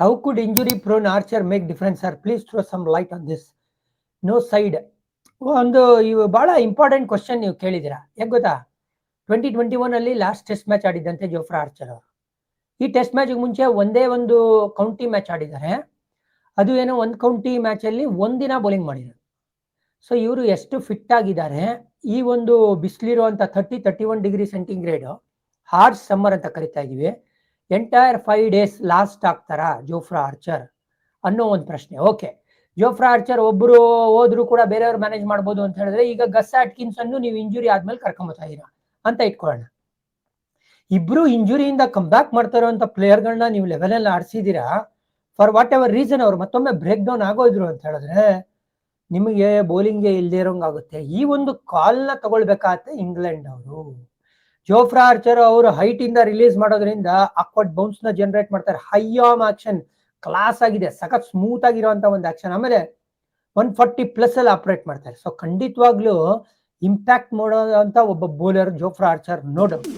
How could injury prone Archer make difference sir, please throw some light on this. ನೋ ಸೈಡ್ ಒಂದು ಇವು ಬಹಳ ಇಂಪಾರ್ಟೆಂಟ್ ಕ್ವಶನ್ ನೀವು ಕೇಳಿದ್ದೀರಾ. ಯಾಕೆ ಗೊತ್ತಾ, 2021 ಅಲ್ಲಿ ಲಾಸ್ಟ್ ಟೆಸ್ಟ್ ಮ್ಯಾಚ್ ಆಡಿದ್ದಂತೆ ಜೋಫ್ರಾ ಆರ್ಚರ್ ಅವರು. ಈ ಟೆಸ್ಟ್ ಮ್ಯಾಚ್ಗೆ ಮುಂಚೆ ಒಂದೇ ಒಂದು ಕೌಂಟಿ ಮ್ಯಾಚ್ ಆಡಿದ್ದಾರೆ. ಅದು ಏನೋ ಒಂದು ಕೌಂಟಿ ಮ್ಯಾಚಲ್ಲಿ ಒಂದಿನ ಬೌಲಿಂಗ್ ಮಾಡಿದ್ದಾರೆ. ಸೊ ಇವರು ಎಷ್ಟು ಫಿಟ್ ಆಗಿದ್ದಾರೆ. ಈ ಒಂದು ಬಿಸಿಲಿರುವಂಥ 31 ಡಿಗ್ರಿ ಸೆಂಟಿಗ್ರೇಡ್ ಹಾರ್ಡ್ ಸಮ್ಮರ್ ಅಂತ ಕರಿತಾ ಇದೀವಿ, ಎಂಟೈರ್ 5 days ಲಾಸ್ಟ್ ಆಗ್ತಾರಾ ಜೋಫ್ರಾ ಆರ್ಚರ್ ಅನ್ನೋ ಒಂದು ಪ್ರಶ್ನೆ. ಓಕೆ, ಜೋಫ್ರಾ ಆರ್ಚರ್ ಒಬ್ರು ಹೋದ್ರು ಕೂಡ ಬೇರೆಯವ್ರು ಮ್ಯಾನೇಜ್ ಮಾಡ್ಬೋದು ಅಂತ ಹೇಳಿದ್ರೆ, ಈಗ ಗಸ್ ಆಟ್ಕಿನ್ಸ್ ಅನ್ನು ನೀವು ಇಂಜುರಿ ಆದ್ಮೇಲೆ ಕರ್ಕೊಂಬತ್ತಾ ಇದೀರಾ ಅಂತ ಇಟ್ಕೊಳ್ಳೋಣ. ಇಬ್ರು ಇಂಜುರಿಯಿಂದ ಕಮ್ ಬ್ಯಾಕ್ ಮಾಡ್ತಾ ಇರುವಂತ ಪ್ಲೇಯರ್ಗಳನ್ನ ನೀವು ಲೆವೆಲ್ ಆಡಿಸಿದೀರಾ. ಫಾರ್ ವಾಟ್ ಎವರ್ ರೀಸನ್ ಅವ್ರು ಮತ್ತೊಮ್ಮೆ ಬ್ರೇಕ್ ಡೌನ್ ಆಗೋದ್ರು ಅಂತ ಹೇಳಿದ್ರೆ ನಿಮಗೆ ಬೌಲಿಂಗ್ಗೆ ಇಲ್ದೇ ಇರೋಂಗಾಗುತ್ತೆ. ಈ ಒಂದು ಕಾಲ್ನ ತಗೊಳ್ಬೇಕಾಗತ್ತೆ ಇಂಗ್ಲೆಂಡ್ ಅವರು. ಜೋಫ್ರಾ ಆರ್ಚರ್ ಅವರು ಹೈಟ್ ಇಂದ ರಿಲೀಸ್ ಮಾಡೋದ್ರಿಂದ ಅಕ್ವರ್ಡ್ ಬೌನ್ಸ್ ನ ಜನರೇಟ್ ಮಾಡ್ತಾರೆ. ಹೈ ಆರ್ಮ್ ಆಕ್ಷನ್ ಕ್ಲಾಸ್ ಆಗಿದೆ, ಸಖತ್ ಸ್ಮೂತ್ ಆಗಿರುವಂತ ಒಂದು ಆಕ್ಷನ್. ಆಮೇಲೆ 140+ ಅಲ್ಲಿ ಆಪರೇಟ್ ಮಾಡ್ತಾರೆ. ಸೊ ಖಂಡಿತವಾಗ್ಲೂ ಇಂಪ್ಯಾಕ್ಟ್ ಮಾಡೋದಂತ ಒಬ್ಬ bowler Jofra Archer, no doubt.